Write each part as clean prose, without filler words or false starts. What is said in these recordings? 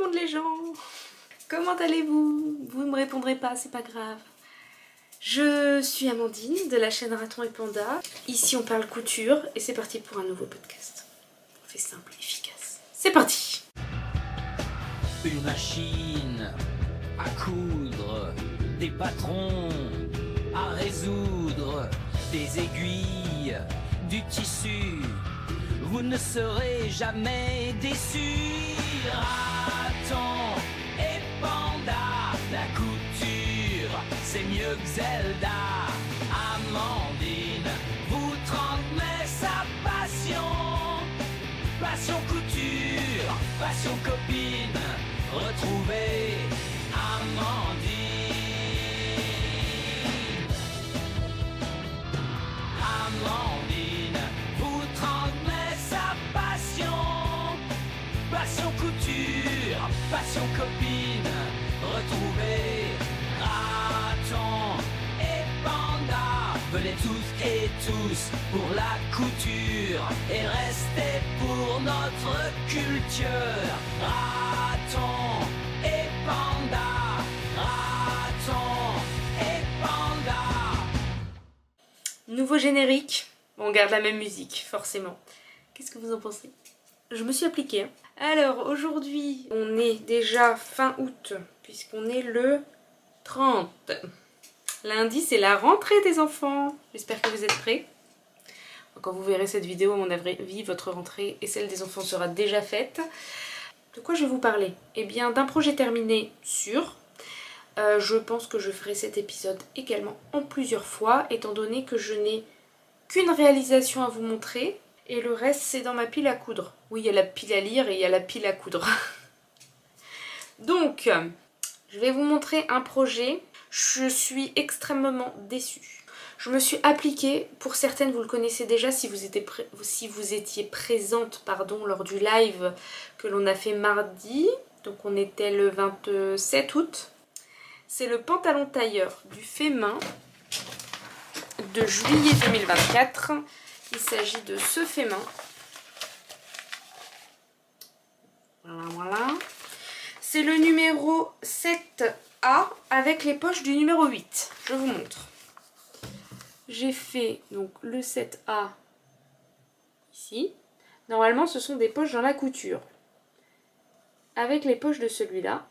monde les gens. Comment allez-vous? Vous ne me répondrez pas, c'est pas grave. Je suis Amandine de la chaîne Raton et Panda. Ici on parle couture et c'est parti pour un nouveau podcast. On fait simple et efficace. C'est parti! Une machine à coudre, des patrons à résoudre, des aiguilles, du tissu. Vous ne serez jamais déçus. Raton et Panda, la couture, c'est mieux que Zelda. Amandine vous transmet sa passion. Passion couture, passion copine, retrouvez Amandine. Amandine vous transmet sa passion. Passion couture, passion copine, retrouvez Raton et Panda. Venez toutes et tous pour la couture et restez pour notre culture. Raton et Panda, Raton et Panda. Nouveau générique. Bon, on garde la même musique, forcément. Qu'est-ce que vous en pensez? Je me suis appliquée. Hein. Alors, aujourd'hui, on est déjà fin août, puisqu'on est le 30. Lundi, c'est la rentrée des enfants. J'espère que vous êtes prêts. Quand vous verrez cette vidéo, à mon avis, votre rentrée et celle des enfants sera déjà faite. De quoi je vais vous parler? Eh bien, d'un projet terminé sûr. Je pense que je ferai cet épisode également en plusieurs fois, étant donné que je n'ai qu'une réalisation à vous montrer. Et le reste, c'est dans ma pile à coudre. Oui, il y a la pile à lire et il y a la pile à coudre. Donc, je vais vous montrer un projet. Je suis extrêmement déçue. Je me suis appliquée, pour certaines vous le connaissez déjà si vous étiez présente lors du live que l'on a fait mardi. Donc on était le 27 août. C'est le pantalon tailleur du fait main de juillet 2024. Il s'agit de ce fait main. Voilà. C'est le numéro 7A avec les poches du numéro 8. Je vous montre. J'ai fait donc le 7A ici. Normalement, ce sont des poches dans la couture. Avec les poches de celui-là.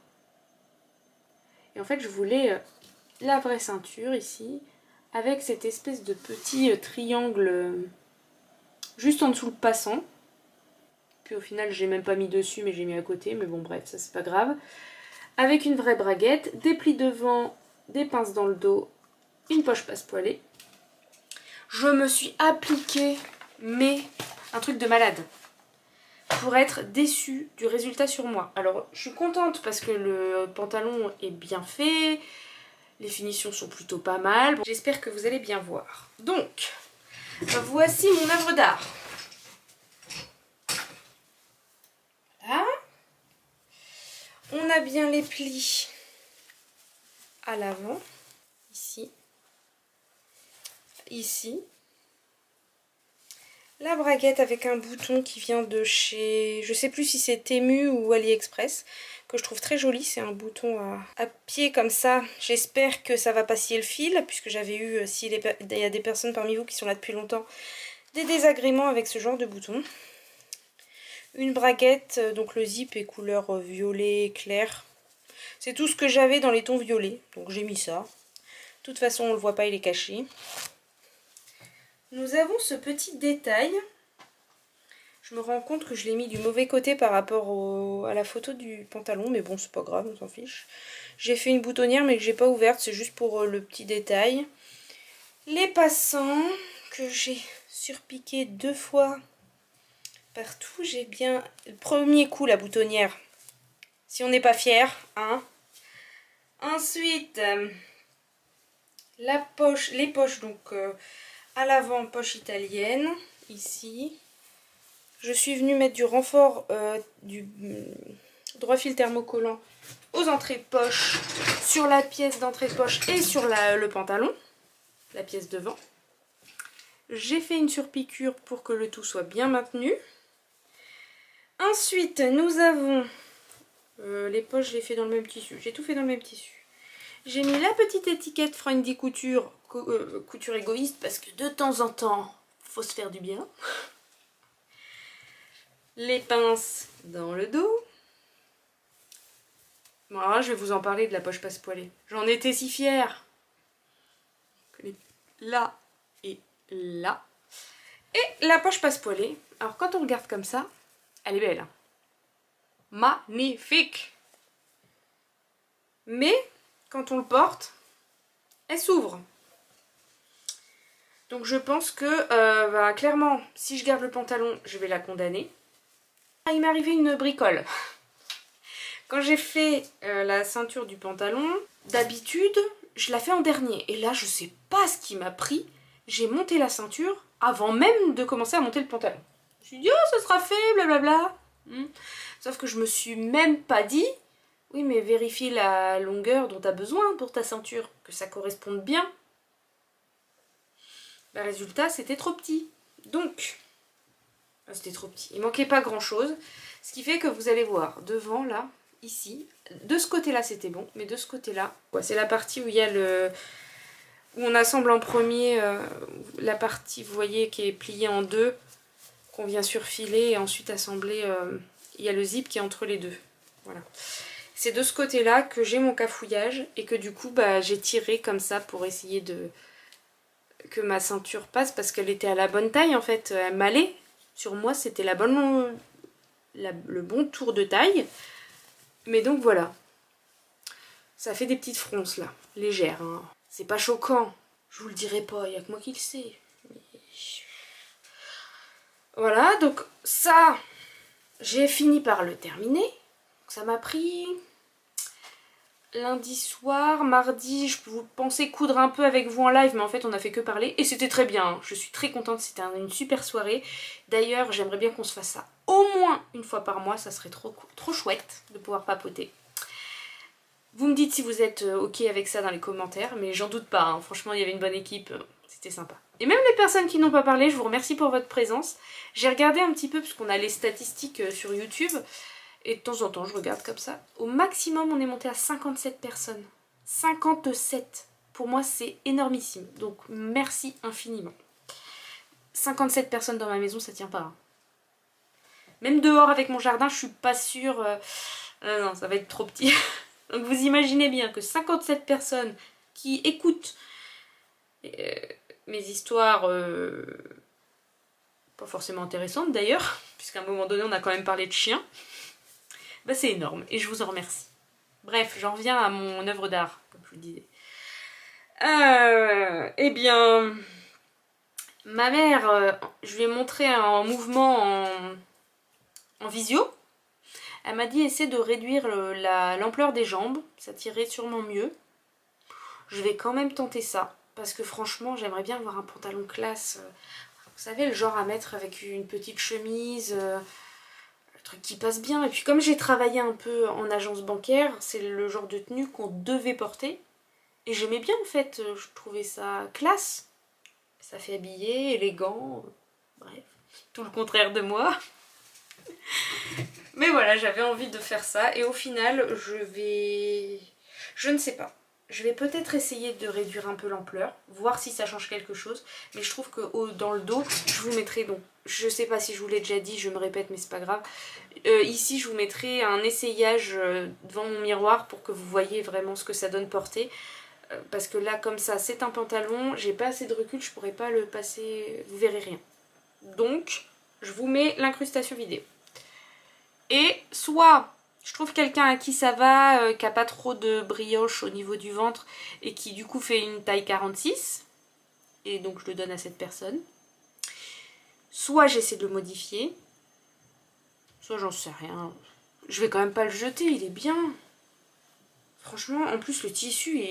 Et en fait, je voulais la vraie ceinture ici. Avec cette espèce de petit triangle juste en dessous le passant. Puis au final, j'ai même pas mis dessus, mais j'ai mis à côté. Mais bon, bref, ça c'est pas grave. Avec une vraie braguette, des plis devant, des pinces dans le dos, une poche passe-poilée. Je me suis appliquée, mais un truc de malade, pour être déçue du résultat sur moi. Alors, je suis contente parce que le pantalon est bien fait, les finitions sont plutôt pas mal. Bon, j'espère que vous allez bien voir. Donc, voici mon œuvre d'art. Voilà. On a bien les plis à l'avant, ici. Ici, la braguette avec un bouton qui vient de chez, je sais plus si c'est Temu ou AliExpress, que je trouve très joli. C'est un bouton à pied comme ça. J'espère que ça va pas scier le fil, puisque j'avais eu, s'il y a des personnes parmi vous qui sont là depuis longtemps, des désagréments avec ce genre de bouton. Une braguette, donc le zip est couleur violet clair. C'est tout ce que j'avais dans les tons violets, donc j'ai mis ça. De toute façon, on le voit pas, il est caché. Nous avons ce petit détail. Je me rends compte que je l'ai mis du mauvais côté par rapport à la photo du pantalon. Mais bon, c'est pas grave, on s'en fiche. J'ai fait une boutonnière mais que j'ai pas ouverte. C'est juste pour le petit détail. Les passants que j'ai surpiqué 2 fois partout. J'ai bien... Le premier coup, la boutonnière. Si on n'est pas fier, hein. Ensuite, la poche, les poches, donc... à l'avant, poche italienne, ici. Je suis venue mettre du renfort du droit fil thermocollant aux entrées de poche, sur la pièce d'entrée de poche et sur le pantalon, la pièce devant. J'ai fait une surpiqûre pour que le tout soit bien maintenu. Ensuite, nous avons Les poches, je les fais dans le même tissu. J'ai tout fait dans le même tissu. J'ai mis la petite étiquette Friendly Couture, couture égoïste, parce que de temps en temps, faut se faire du bien. Les pinces dans le dos. Bon, alors là, je vais vous en parler de la poche passe-poilée. J'en étais si fière. Là et là. Et la poche passe-poilée. Alors quand on regarde comme ça, elle est belle. Hein. Magnifique. Mais quand on le porte, elle s'ouvre. Donc je pense que clairement, si je garde le pantalon, je vais la condamner. Ah, il m'est arrivé une bricole. Quand j'ai fait la ceinture du pantalon, d'habitude, je la fais en dernier. Et là, je sais pas ce qui m'a pris. J'ai monté la ceinture avant même de commencer à monter le pantalon. Je me suis dit, oh, ça sera fait, blablabla. Sauf que je me suis même pas dit, oui, mais vérifie la longueur dont tu as besoin pour ta ceinture, que ça corresponde bien. Le résultat, c'était trop petit. Donc, c'était trop petit. Il manquait pas grand chose. Ce qui fait que vous allez voir, devant, là, ici, de ce côté-là, c'était bon, mais de ce côté-là, c'est la partie où il y a le... où on assemble en premier la partie, vous voyez, qui est pliée en deux, qu'on vient surfiler et ensuite assembler. Il y a le zip qui est entre les deux. Voilà. C'est de ce côté-là que j'ai mon cafouillage et que du coup, j'ai tiré comme ça pour essayer de que ma ceinture passe parce qu'elle était à la bonne taille en fait. Elle m'allait. Sur moi, c'était la bonne... le bon tour de taille. Mais donc voilà. Ça fait des petites fronces là, légères. Hein. C'est pas choquant. Je vous le dirai pas, il n'y a que moi qui le sais. Voilà, donc ça, j'ai fini par le terminer. Ça m'a pris lundi soir, mardi, je pensais coudre un peu avec vous en live, mais en fait on a fait que parler. Et c'était très bien, je suis très contente, c'était une super soirée. D'ailleurs, j'aimerais bien qu'on se fasse ça au moins une fois par mois, ça serait trop chouette de pouvoir papoter. Vous me dites si vous êtes ok avec ça dans les commentaires, mais j'en doute pas, hein. Franchement il y avait une bonne équipe, c'était sympa. Et même les personnes qui n'ont pas parlé, je vous remercie pour votre présence. J'ai regardé un petit peu, puisqu'on a les statistiques sur YouTube, et de temps en temps je regarde comme ça. Au maximum on est monté à 57 personnes. 57, pour moi c'est énormissime, donc merci infiniment. 57 personnes dans ma maison, ça tient pas. Hein. Même dehors avec mon jardin, je suis pas sûre... non, ça va être trop petit. Donc vous imaginez bien que 57 personnes qui écoutent mes histoires, pas forcément intéressantes d'ailleurs, puisqu'à un moment donné on a quand même parlé de chiens, c'est énorme et je vous en remercie. Bref, j'en reviens à mon œuvre d'art, comme je vous le disais. Eh bien, ma mère, je lui ai montré un mouvement en visio. Elle m'a dit essaie de réduire l'ampleur des jambes, ça tirait sûrement mieux. Je vais quand même tenter ça, parce que franchement j'aimerais bien avoir un pantalon classe. Vous savez, le genre à mettre avec une petite chemise, le truc qui passe bien. Et puis comme j'ai travaillé un peu en agence bancaire, c'est le genre de tenue qu'on devait porter. Et j'aimais bien en fait, je trouvais ça classe. Ça fait habillé, élégant, bref, tout le contraire de moi. Mais voilà, j'avais envie de faire ça et au final, je ne sais pas. Je vais peut-être essayer de réduire un peu l'ampleur, voir si ça change quelque chose. Mais je trouve que dans le dos, je vous mettrai donc, je sais pas si je vous l'ai déjà dit, je me répète mais c'est pas grave. Ici, je vous mettrai un essayage devant mon miroir pour que vous voyez vraiment ce que ça donne porter. Parce que là, comme ça, c'est un pantalon, j'ai pas assez de recul, je pourrais pas le passer, vous verrez rien. Donc, je vous mets l'incrustation vidéo. Et soit je trouve quelqu'un à qui ça va, qui a pas trop de brioche au niveau du ventre et qui du coup fait une taille 46 et donc je le donne à cette personne. Soit j'essaie de le modifier, soit j'en sais rien. Je vais quand même pas le jeter, il est bien. Franchement, en plus le tissu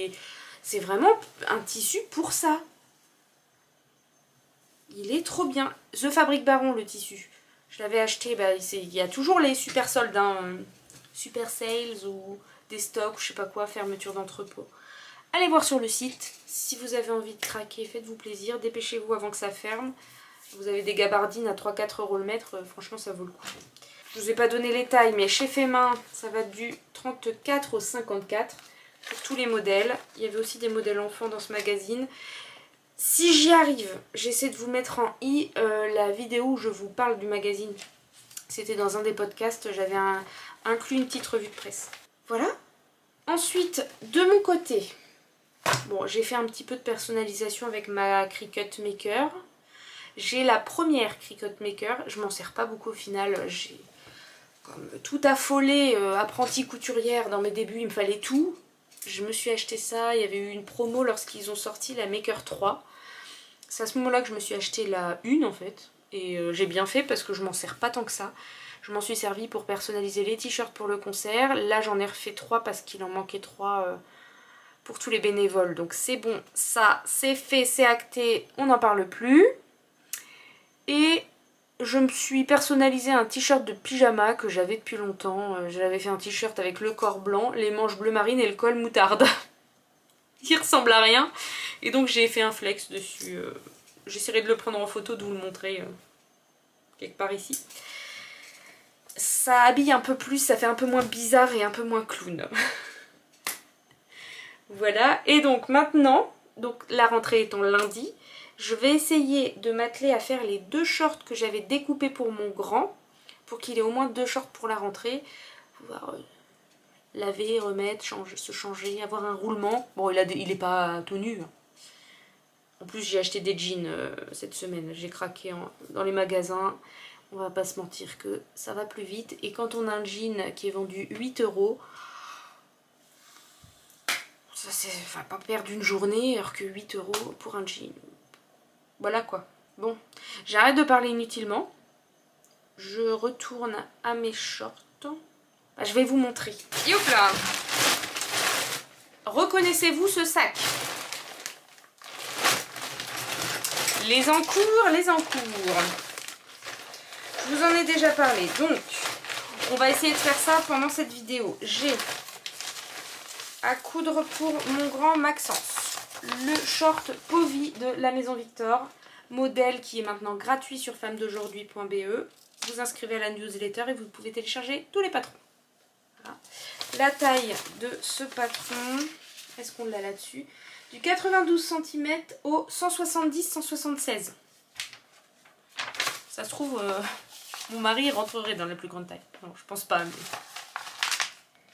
c'est vraiment un tissu pour ça. Il est trop bien. The Fabric Baron le tissu. Je l'avais acheté, il y a toujours les super soldes, hein, super sales ou des stocks, je sais pas quoi, fermeture d'entrepôt. Allez voir sur le site, si vous avez envie de craquer, faites-vous plaisir, dépêchez-vous avant que ça ferme. Vous avez des gabardines à 3-4 € le mètre, franchement ça vaut le coup. Je vous ai pas donné les tailles, mais chez Fait Main, ça va du 34 au 54 pour tous les modèles. Il y avait aussi des modèles enfants dans ce magazine. Si j'y arrive, j'essaie de vous mettre en i la vidéo où je vous parle du magazine. C'était dans un des podcasts, j'avais inclus une petite revue de presse. Voilà. Ensuite, de mon côté, bon, j'ai fait un petit peu de personnalisation avec ma Cricut Maker. J'ai la première Cricut Maker, je m'en sers pas beaucoup au final. J'ai comme tout affolé, apprentie couturière dans mes débuts, il me fallait tout. Je me suis acheté ça, il y avait eu une promo lorsqu'ils ont sorti la Maker 3. C'est à ce moment-là que je me suis acheté la 1 en fait. Et j'ai bien fait parce que je m'en sers pas tant que ça. Je m'en suis servi pour personnaliser les t-shirts pour le concert. Là j'en ai refait 3 parce qu'il en manquait 3 pour tous les bénévoles. Donc c'est bon, ça c'est fait, c'est acté, on n'en parle plus. Et je me suis personnalisé un t-shirt de pyjama que j'avais depuis longtemps. J'avais fait un t-shirt avec le corps blanc, les manches bleu marine et le col moutarde. Il ressemble à rien. Et donc j'ai fait un flex dessus. J'essaierai de le prendre en photo, de vous le montrer quelque part ici. Ça habille un peu plus, ça fait un peu moins bizarre et un peu moins clown. Voilà, et donc maintenant, donc la rentrée étant lundi, je vais essayer de m'atteler à faire les 2 shorts que j'avais découpés pour mon grand, pour qu'il ait au moins 2 shorts pour la rentrée, pouvoir laver, remettre, se changer, avoir un roulement. Bon, il est pas tout nu. En plus, j'ai acheté des jeans cette semaine, j'ai craqué dans les magasins. On va pas se mentir que ça va plus vite. Et quand on a un jean qui est vendu 8 €, ça va pas perdre une journée alors que 8 € pour un jean. Voilà quoi. Bon, j'arrête de parler inutilement. Je retourne à mes shorts. Bah, je vais vous montrer. Youp là. Reconnaissez-vous ce sac? Les encours, les encours. Je vous en ai déjà parlé. Donc, on va essayer de faire ça pendant cette vidéo. J'ai à coudre pour mon grand Maxence le short Povy de la Maison Victor, modèle qui est maintenant gratuit sur femmesdaujourd'hui.be. Vous inscrivez à la newsletter et vous pouvez télécharger tous les patrons. Voilà. La taille de ce patron, est-ce qu'on l'a là-dessus? Du 92 cm au 170-176. Ça se trouve, mon mari rentrerait dans la plus grande taille. Non, je pense pas. Mais...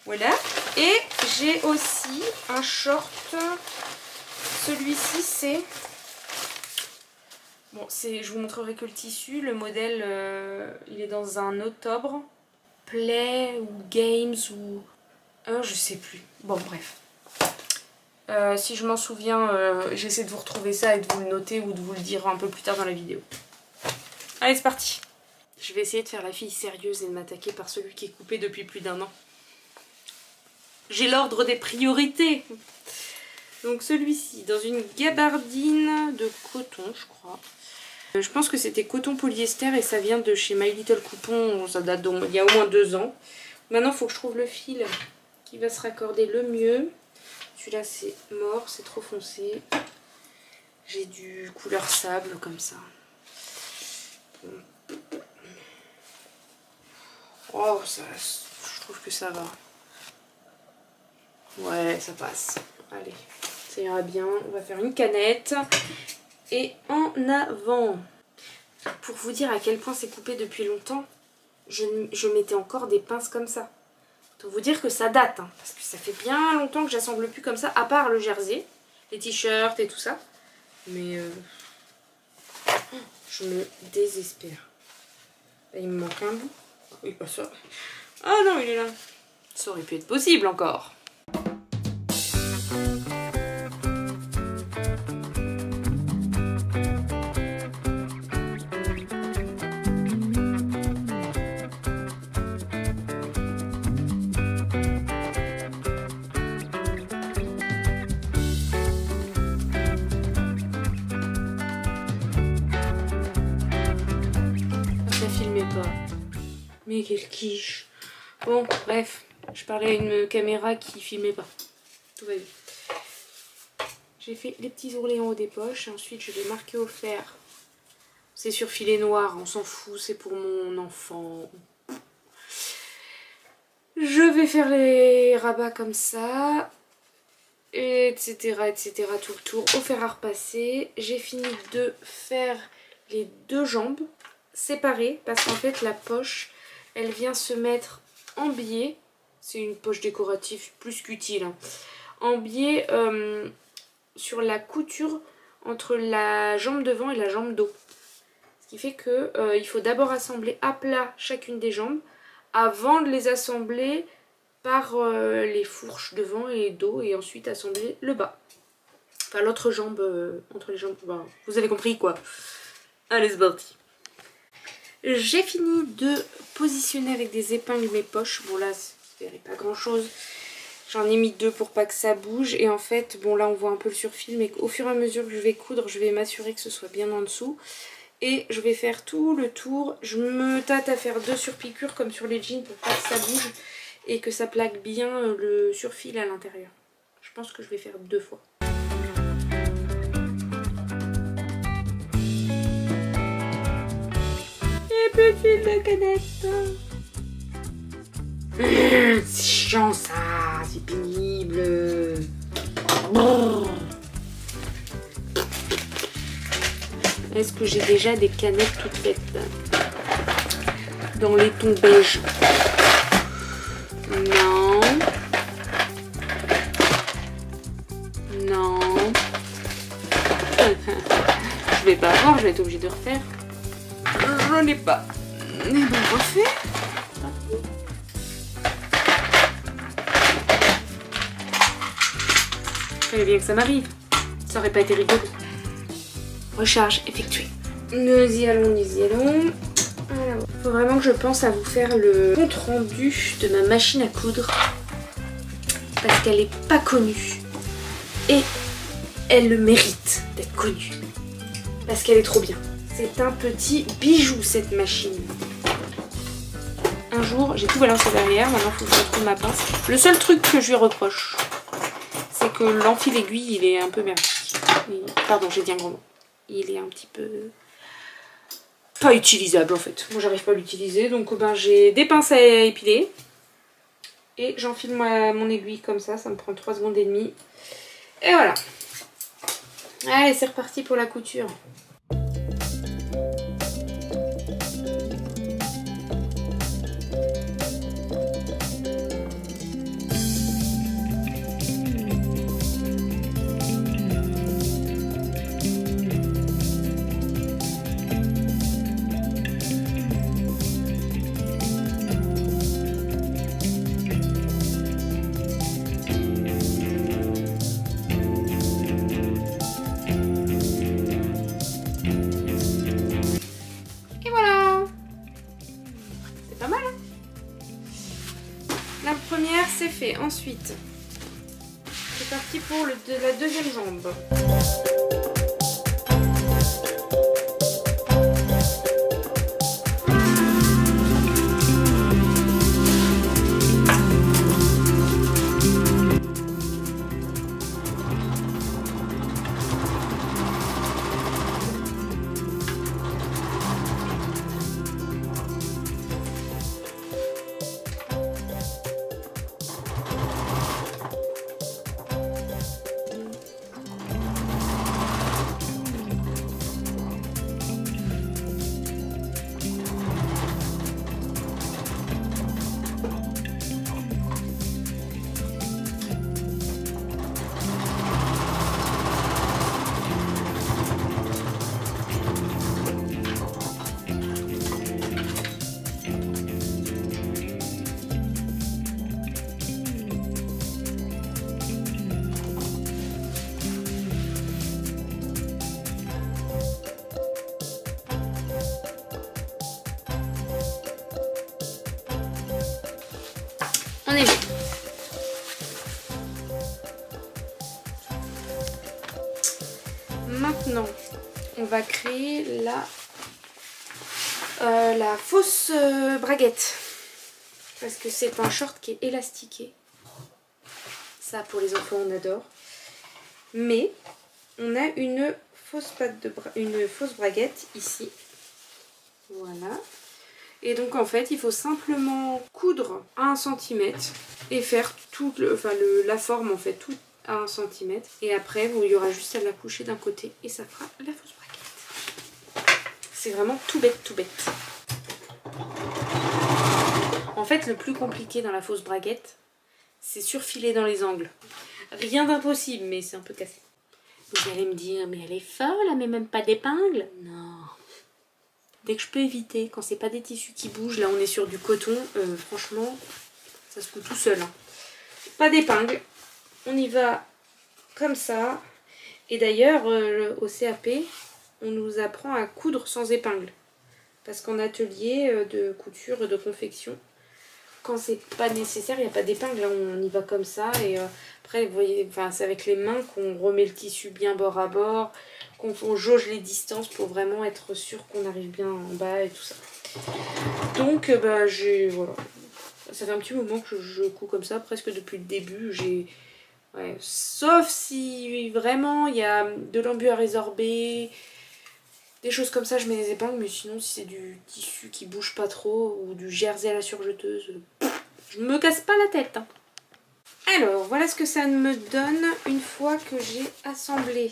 voilà. Et j'ai aussi un short. Celui-ci, c'est... bon, je vous montrerai que le tissu. Le modèle, il est dans un octobre. Play ou Games ou... je sais plus. Bon, bref. Si je m'en souviens, j'essaie de vous retrouver ça et de vous le noter ou de vous le dire un peu plus tard dans la vidéo. Allez, c'est parti. Je vais essayer de faire la fille sérieuse et de m'attaquer par celui qui est coupé depuis plus d'1 an. J'ai l'ordre des priorités. Donc celui-ci, dans une gabardine de coton, je crois. Je pense que c'était coton polyester et ça vient de chez My Little Coupon. Ça date d'il y a au moins 2 ans. Maintenant, il faut que je trouve le fil qui va se raccorder le mieux. Celui-là, c'est mort, c'est trop foncé. J'ai du couleur sable, comme ça. Oh, je trouve que ça va. Ouais, ça passe. Allez, ça ira bien. On va faire une canette. Et en avant. Pour vous dire à quel point c'est coupé depuis longtemps, je mettais encore des pinces comme ça. Pour vous dire que ça date, hein, parce que ça fait bien longtemps que j'assemble plus comme ça, à part le jersey, les t-shirts et tout ça. Mais je me désespère. Là, il me manque un bout. Oui, pas ça. Ah non, il est là. Ça aurait pu être possible encore. Mais quelle quiche. Bon, bref, je parlais à une caméra qui filmait pas. Tout va bien. J'ai fait les petits ourlets en haut des poches. Et ensuite, je vais marquer au fer. C'est sur filet noir, on s'en fout, c'est pour mon enfant. faire les rabats comme ça, etc. tout le tour au fer à repasser. J'ai fini de faire les deux jambes séparées parce qu'en fait la poche elle vient se mettre en biais. C'est une poche décorative plus qu'utile, hein. En biais sur la couture entre la jambe devant et la jambe dos. Ce qui fait que il faut d'abord assembler à plat chacune des jambes avant de les assembler par les fourches devant et dos et ensuite assembler le bas. Enfin l'autre jambe entre les jambes. Bah, vous avez compris quoi. Allez c'est parti. J'ai fini de positionner avec des épingles mes poches. Bon là vous verrez pas grand chose. J'en ai mis deux pour pas que ça bouge. Et en fait bon là on voit un peu le surfil. Mais au fur et à mesure que je vais coudre je vais m'assurer que ce soit bien en dessous. Et je vais faire tout le tour. Je me tâte à faire 2 surpiqûres comme sur les jeans pour pas que ça bouge. Et que ça plaque bien le surfil à l'intérieur. Je pense que je vais faire 2 fois. Et plus de fil de canette. C'est chiant ça, c'est pénible. Est-ce que j'ai déjà des canettes toutes faites dans les tons beige? Non. Non. Je vais pas avoir, je vais être obligée de refaire. Je n'ai pas. Et bon, on refait. Il fallait bien que ça m'arrive. Ça aurait pas été rigolo. Recharge effectuée. Nous y allons, nous y allons. Alors, faut vraiment que je pense à vous faire le compte rendu de ma machine à coudre. Parce qu'elle n'est pas connue. Et elle le mérite d'être connue. Parce qu'elle est trop bien. C'est un petit bijou cette machine. Un jour, j'ai tout balancé derrière. Maintenant, il faut que je retrouve ma pince. Le seul truc que je lui reproche, c'est que l'enfil aiguille, il est un peu merdique. Pardon, j'ai dit un gros mot. Il est un petit peu... pas utilisable en fait. Moi j'arrive pas à l'utiliser donc ben, j'ai des pinces à épiler et j'enfile mon aiguille comme ça me prend 3 secondes et demie et voilà. Allez c'est reparti pour la couture. C'est fait. Ensuite, c'est parti pour la deuxième jambe. On est bon. Maintenant, on va créer la fausse braguette. Parce que c'est un short qui est élastiqué. Ça, pour les enfants, on adore. Mais, on a une fausse braguette ici. Voilà. Et donc en fait il faut simplement coudre à 1 cm et faire toute la forme en fait, tout à 1 cm. Et après, bon, il y aura juste à la coucher d'un côté et ça fera la fausse braguette. C'est vraiment tout bête, tout bête. En fait, le plus compliqué dans la fausse braguette, c'est surfiler dans les angles. Rien d'impossible, mais c'est un peu cassé. Vous allez me dire, mais elle est folle, elle met même pas d'épingle. Non. Dès que je peux éviter, quand c'est pas des tissus qui bougent, là on est sur du coton, franchement, ça se fout tout seul. Hein. Pas d'épingle. On y va comme ça. Et d'ailleurs, au CAP, on nous apprend à coudre sans épingle. Parce qu'en atelier de couture, de confection, quand c'est pas nécessaire, il n'y a pas d'épingle, on y va comme ça. Et après, vous voyez, c'est avec les mains qu'on remet le tissu bien bord à bord, qu'on jauge les distances pour vraiment être sûr qu'on arrive bien en bas et tout ça. Donc, voilà. Ça fait un petit moment que je couds comme ça, presque depuis le début. Ouais, sauf si vraiment il y a de l'embu à résorber, des choses comme ça, je mets des épingles, mais sinon si c'est du tissu qui bouge pas trop ou du jersey à la surjeteuse, je me casse pas la tête. Hein. Alors, voilà ce que ça me donne une fois que j'ai assemblé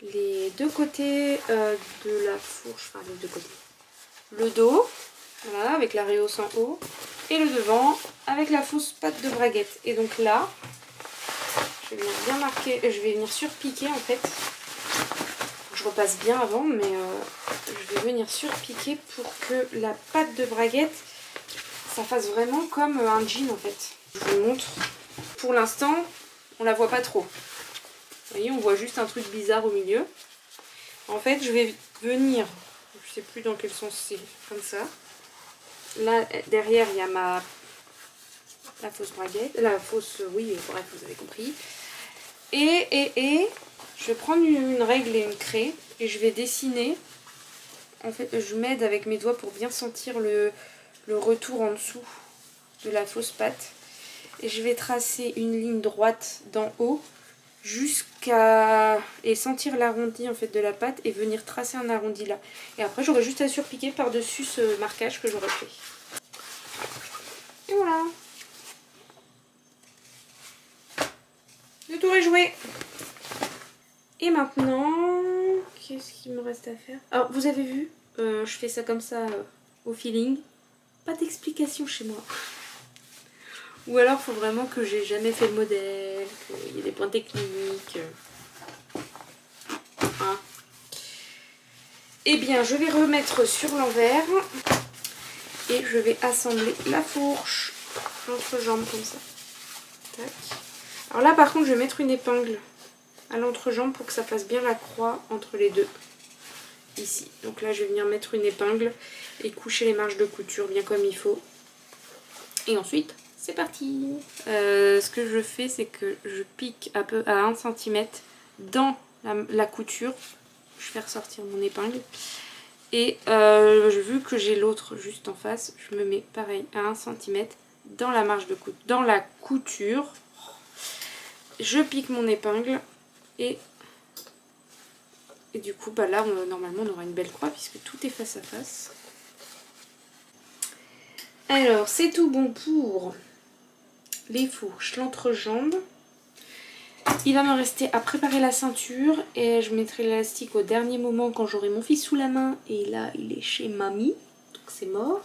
les deux côtés de la fourche, enfin les deux côtés. Le dos, voilà, avec la rehausse en haut, et le devant avec la fausse patte de braguette. Et donc là, je vais venir bien marquer, je vais venir surpiquer en fait. Je repasse bien avant, mais je vais venir surpiquer pour que la patte de braguette, ça fasse vraiment comme un jean en fait. Je vous montre. Pour l'instant, on la voit pas trop. Vous voyez, on voit juste un truc bizarre au milieu. En fait, je vais venir, je sais plus dans quel sens c'est, comme ça. Là, derrière, il y a la fausse braguette, la fausse, oui, bref, vous avez compris. Et je vais prendre une règle et une craie et je vais dessiner. En fait, je m'aide avec mes doigts pour bien sentir le retour en dessous de la fausse patte. Et je vais tracer une ligne droite d'en haut jusqu'à... et sentir l'arrondi en fait de la patte et venir tracer un arrondi là. Et après, j'aurai juste à surpiquer par-dessus ce marquage que j'aurais fait. Et voilà. Le tour est joué. Et maintenant, qu'est-ce qu'il me reste à faire? Alors, vous avez vu, je fais ça comme ça au feeling. Pas d'explication chez moi. Ou alors, il faut vraiment que j'ai jamais fait le modèle, qu'il y ait des points techniques. Hein. Eh bien, je vais remettre sur l'envers et je vais assembler la fourche, l'entrejambe comme ça. Tac. Alors là, par contre, je vais mettre une épingle à l'entrejambe pour que ça fasse bien la croix entre les deux. Ici. Donc là, je vais venir mettre une épingle et coucher les marges de couture bien comme il faut. Et ensuite, c'est parti. Ce que je fais, c'est que je pique à 1 cm dans la couture. Je vais ressortir mon épingle. Et vu que j'ai l'autre juste en face, je me mets pareil à 1 cm dans la marge de couture, dans la couture. Je pique mon épingle et du coup bah là normalement on aura une belle croix puisque tout est face à face. Alors c'est tout bon pour les fourches, l'entrejambe. Il va me rester à préparer la ceinture et je mettrai l'élastique au dernier moment quand j'aurai mon fils sous la main. Et là il est chez mamie, donc c'est mort.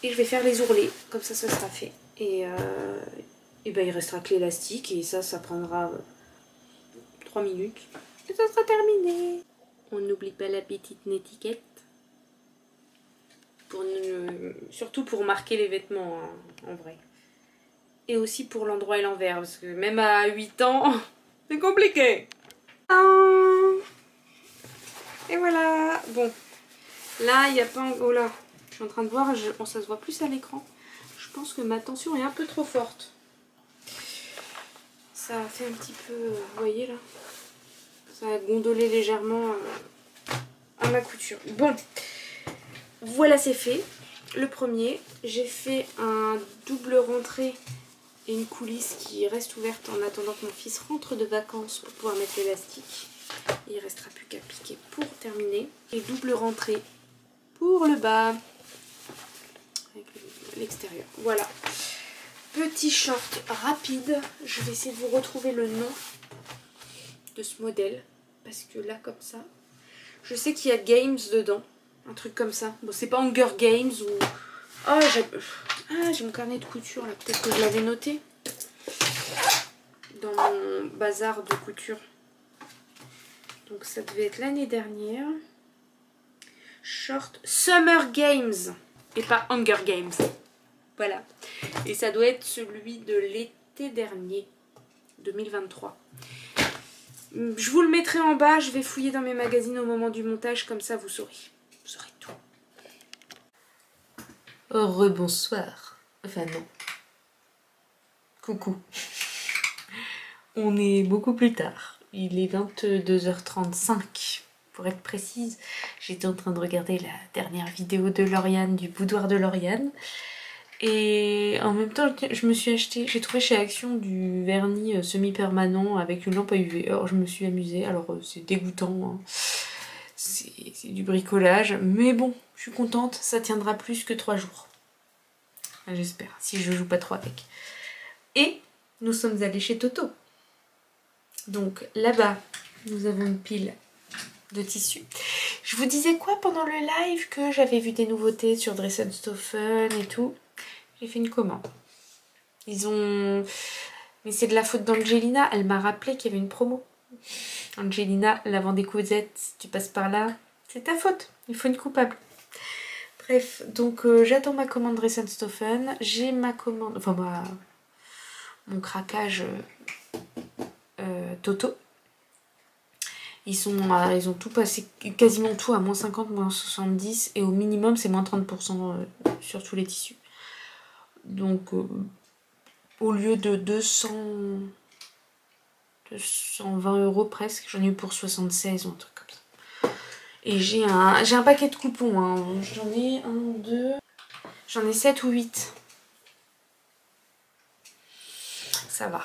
Et je vais faire les ourlets, comme ça ça sera fait. Et ben il restera que l'élastique et ça prendra 3 minutes. Et ça sera terminé. On n'oublie pas la petite étiquette. Surtout pour marquer les vêtements hein, en vrai. Et aussi pour l'endroit et l'envers, parce que même à 8 ans, c'est compliqué. Et voilà. Bon, là, il n'y a pas... Oh là, je suis en train de voir, ça se voit plus à l'écran. Je pense que ma tension est un peu trop forte. Ça a fait un petit peu... vous voyez là? Ça a gondolé légèrement à ma couture. Bon, voilà, c'est fait. Le premier, j'ai fait un double rentrée et une coulisse qui reste ouverte en attendant que mon fils rentre de vacances pour pouvoir mettre l'élastique. Il ne restera plus qu'à piquer pour terminer. Et double rentrée pour le bas avec l'extérieur. Voilà. Petit short rapide. Je vais essayer de vous retrouver le nom de ce modèle. Parce que là, comme ça, je sais qu'il y a Games dedans. Un truc comme ça. Bon, c'est pas Hunger Games ou... Oh, j'ai mon carnet de couture là. Peut-être que je l'avais noté dans mon bazar de couture. Donc ça devait être l'année dernière. Short Summer Games. Et pas Hunger Games. Voilà. Et ça doit être celui de l'été dernier. 2023. Je vous le mettrai en bas. Je vais fouiller dans mes magazines au moment du montage. Comme ça vous saurez. Vous saurez tout. Rebonsoir. Enfin non. Coucou. On est beaucoup plus tard. Il est 22h35 pour être précise. J'étais en train de regarder la dernière vidéo de Lauriane, du boudoir de Lauriane. Et en même temps, je me suis acheté, j'ai trouvé chez Action du vernis semi-permanent avec une lampe à UV. Alors je me suis amusée. Alors c'est dégoûtant, hein. C'est du bricolage. Mais bon, je suis contente. Ça tiendra plus que 3 jours. J'espère, si je joue pas trop avec. Et nous sommes allés chez Toto. Donc là-bas, nous avons une pile de tissus. Je vous disais quoi pendant le live? Que j'avais vu des nouveautés sur Dress & Stoffen et tout. J'ai fait une commande. Ils ont... Mais c'est de la faute d'Angelina. Elle m'a rappelé qu'il y avait une promo. Angelina, la vend des courgettes. Si tu passes par là, c'est ta faute. Il faut une coupable. Bref, donc j'attends ma commande Dress & Stoffen. J'ai ma commande... Enfin, mon craquage... Toto. Ils ont tout passé, quasiment tout à moins 50, moins 70 et au minimum c'est moins 30% sur tous les tissus. Donc au lieu de 220 € presque, j'en ai eu pour 76 ou un truc comme ça. Et j'ai un paquet de coupons, hein. J'en ai 1, 2, j'en ai 7 ou 8. Ça va.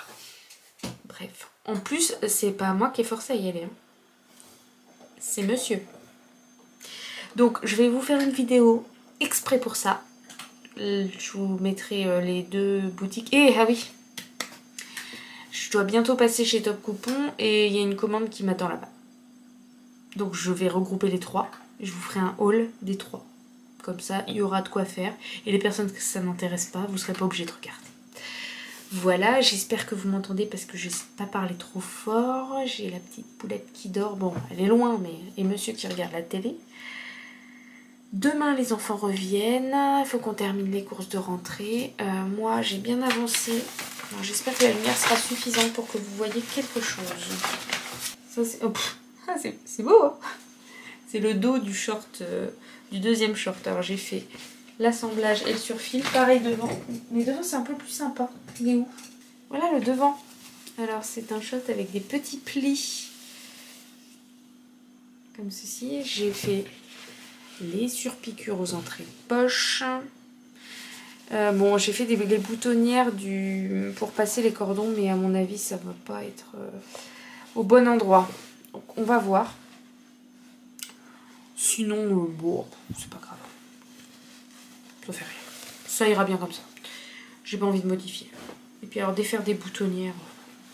Bref. En plus, c'est pas moi qui ai forcé à y aller. Hein. C'est monsieur. Donc, je vais vous faire une vidéo exprès pour ça. Je vous mettrai les 2 boutiques. Et, ah oui, je dois bientôt passer chez Top Coupon et il y a une commande qui m'attend là-bas. Donc, je vais regrouper les 3. Je vous ferai un haul des 3. Comme ça, il y aura de quoi faire. Et les personnes que ça n'intéresse pas, vous ne serez pas obligés de regarder. Voilà, j'espère que vous m'entendez parce que je ne sais pas parler trop fort. J'ai la petite poulette qui dort. Bon, elle est loin, mais... Et monsieur qui regarde la télé. Demain, les enfants reviennent. Il faut qu'on termine les courses de rentrée. Moi, j'ai bien avancé. J'espère que la lumière sera suffisante pour que vous voyez quelque chose. Ça, c'est... Oh, c'est beau, hein. C'est le dos du short, du deuxième short. Alors, j'ai fait... l'assemblage et le surfil, pareil devant. Mais devant c'est un peu plus sympa. Il est où? Voilà le devant. Alors c'est un short avec des petits plis. Comme ceci. J'ai fait les surpiqûres aux entrées de poche. Bon, j'ai fait les boutonnières pour passer les cordons, mais à mon avis ça va pas être au bon endroit. Donc on va voir. Sinon, bon, c'est pas grave. Ça fait rien. Ça ira bien comme ça. J'ai pas envie de modifier. Et puis alors défaire des boutonnières,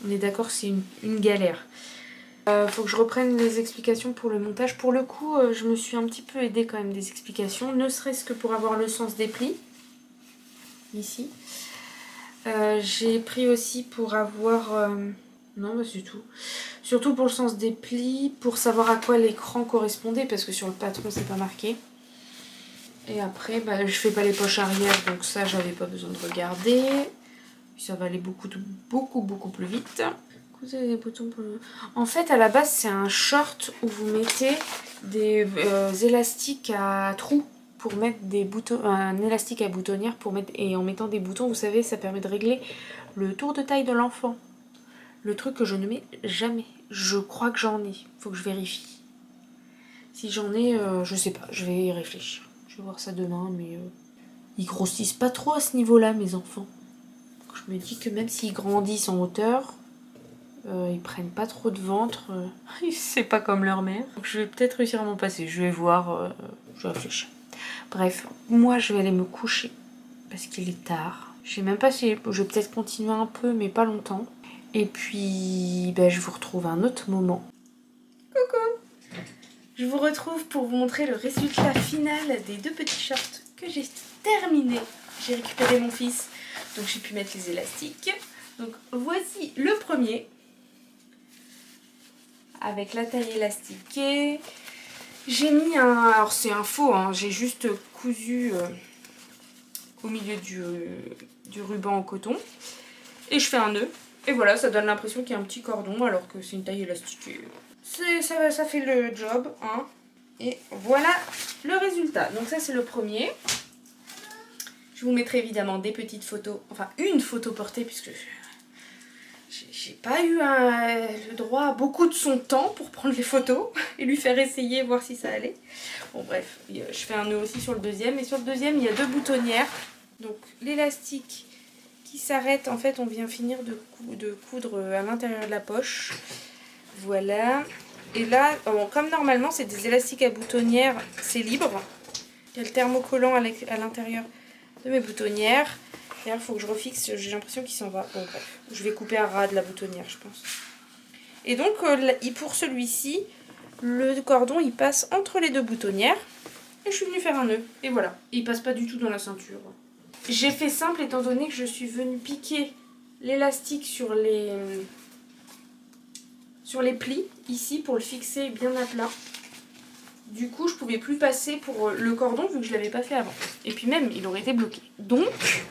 on est d'accord, c'est une galère. Faut que je reprenne les explications pour le montage. Pour le coup, je me suis un petit peu aidée quand même des explications. Ne serait-ce que pour avoir le sens des plis. Ici. J'ai pris aussi pour avoir... non, bah c'est tout. Surtout pour le sens des plis, pour savoir à quoi l'écran correspondait, parce que sur le patron c'est pas marqué. Et après, bah, je fais pas les poches arrière, donc ça, j'avais pas besoin de regarder. Puis ça va aller beaucoup plus vite. Vous avez des boutons pour le... En fait, à la base, c'est un short où vous mettez des élastiques à trous pour mettre des boutons, un élastique à boutonnière pour mettre, et en mettant des boutons, vous savez, ça permet de régler le tour de taille de l'enfant. Le truc que je ne mets jamais. Je crois que j'en ai. Faut que je vérifie. Si j'en ai, je sais pas. Je vais y réfléchir. Je vais voir ça demain, mais ils grossissent pas trop à ce niveau-là, mes enfants. Donc, je me dis que même s'ils grandissent en hauteur, ils prennent pas trop de ventre. C'est pas comme leur mère. Donc, je vais peut-être réussir à m'en passer. Je vais voir. Je vais réfléchir. Bref, moi, je vais aller me coucher parce qu'il est tard. Je sais même pas si je vais peut-être continuer un peu, mais pas longtemps. Et puis, bah, je vous retrouve à un autre moment. Coucou! Je vous retrouve pour vous montrer le résultat final des 2 petits shorts que j'ai terminés. J'ai récupéré mon fils, donc j'ai pu mettre les élastiques. Donc voici le premier, avec la taille élastiquée. J'ai mis un... Alors c'est un faux, hein, j'ai juste cousu au milieu du ruban en coton. Et je fais un nœud. Et voilà, ça donne l'impression qu'il y a un petit cordon alors que c'est une taille élastiquée. Ça fait le job, hein. Et voilà le résultat. Donc ça c'est le premier. Je vous mettrai évidemment des petites photos, enfin une photo portée puisque j'ai pas eu le droit à beaucoup de son temps pour prendre les photos et lui faire essayer, voir si ça allait. Bon bref, je fais un nœud aussi sur le deuxième. Et sur le deuxième, il y a 2 boutonnières. Donc l'élastique qui s'arrête, en fait on vient finir de coudre à l'intérieur de la poche. Voilà. Et là, bon, comme normalement c'est des élastiques à boutonnières, c'est libre. Il y a le thermocollant à l'intérieur de mes boutonnières. Et là, il faut que je refixe, j'ai l'impression qu'il s'en va. Bon, bref, je vais couper un ras de la boutonnière, je pense. Et donc, pour celui-ci, le cordon, il passe entre les 2 boutonnières. Et je suis venue faire un nœud. Et voilà, il passe pas du tout dans la ceinture. J'ai fait simple étant donné que je suis venue piquer l'élastique sur les plis, ici, pour le fixer bien à plat. Du coup, je pouvais plus passer pour le cordon vu que je l'avais pas fait avant. Et puis même, il aurait été bloqué. Donc,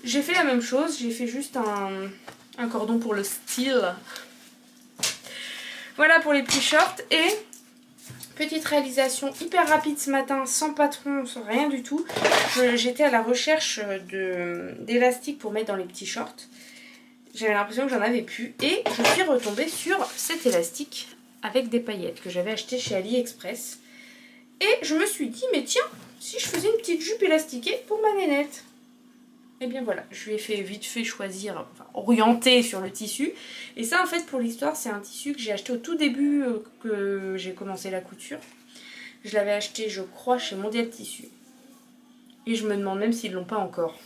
j'ai fait la même chose. J'ai fait juste un cordon pour le style. Voilà pour les petits shorts. Et petite réalisation hyper rapide ce matin, sans patron, sans rien du tout. J'étais à la recherche d'élastiques pour mettre dans les petits shorts. J'avais l'impression que j'en avais plus. Et je suis retombée sur cet élastique avec des paillettes que j'avais acheté chez AliExpress. Et je me suis dit, mais tiens, si je faisais une petite jupe élastiquée pour ma nénette. Et bien voilà, je lui ai fait vite fait choisir, enfin orienter sur le tissu. Et ça en fait pour l'histoire, c'est un tissu que j'ai acheté au tout début que j'ai commencé la couture. Je l'avais acheté je crois chez Mondial Tissu. Et je me demande même s'ils l'ont pas encore.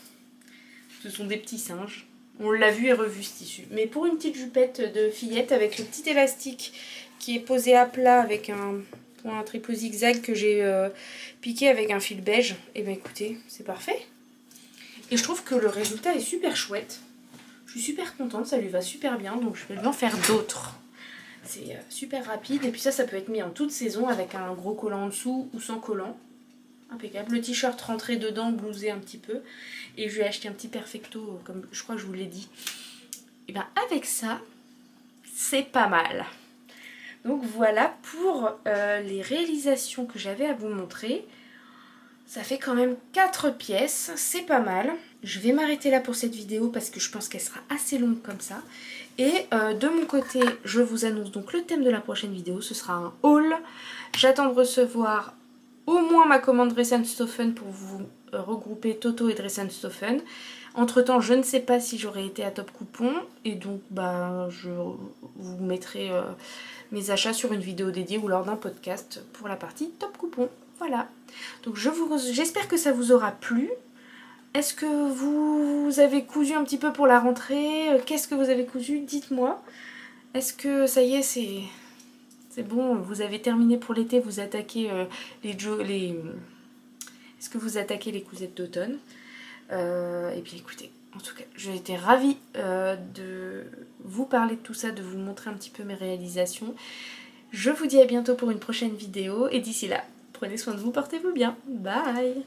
Ce sont des petits singes. On l'a vu et revu ce tissu. Mais pour une petite jupette de fillette avec le petit élastique qui est posé à plat avec un point triple zigzag que j'ai piqué avec un fil beige, et bien écoutez, c'est parfait. Et je trouve que le résultat est super chouette. Je suis super contente, ça lui va super bien, donc je vais lui en faire d'autres. C'est super rapide, et puis ça peut être mis en toute saison avec un gros collant en dessous ou sans collant. Impeccable. Le t-shirt rentré dedans, blousé un petit peu. Et je lui ai acheté un petit perfecto, comme je crois que je vous l'ai dit. Et bien avec ça, c'est pas mal. Donc voilà pour les réalisations que j'avais à vous montrer. Ça fait quand même 4 pièces, c'est pas mal. Je vais m'arrêter là pour cette vidéo parce que je pense qu'elle sera assez longue comme ça. Et de mon côté, je vous annonce donc le thème de la prochaine vidéo, ce sera un haul. J'attends de recevoir au moins ma commande Dress & Stoffen pour vous regrouper Toto et Dress & Stoffen. Entre temps, je ne sais pas si j'aurai été à Top Coupon et donc bah, je vous mettrai mes achats sur une vidéo dédiée ou lors d'un podcast pour la partie Top Coupon. Voilà, donc j'espère que ça vous aura plu. Est-ce que vous avez cousu un petit peu pour la rentrée? Qu'est-ce que vous avez cousu? Dites-moi. Est-ce que ça y est, c'est bon, vous avez terminé pour l'été, vous attaquez est-ce que vous attaquez les cousettes d'automne? Et puis écoutez, en tout cas, j'ai été ravie de vous parler de tout ça, de vous montrer un petit peu mes réalisations. Je vous dis à bientôt pour une prochaine vidéo et d'ici là, prenez soin de vous, portez-vous bien. Bye!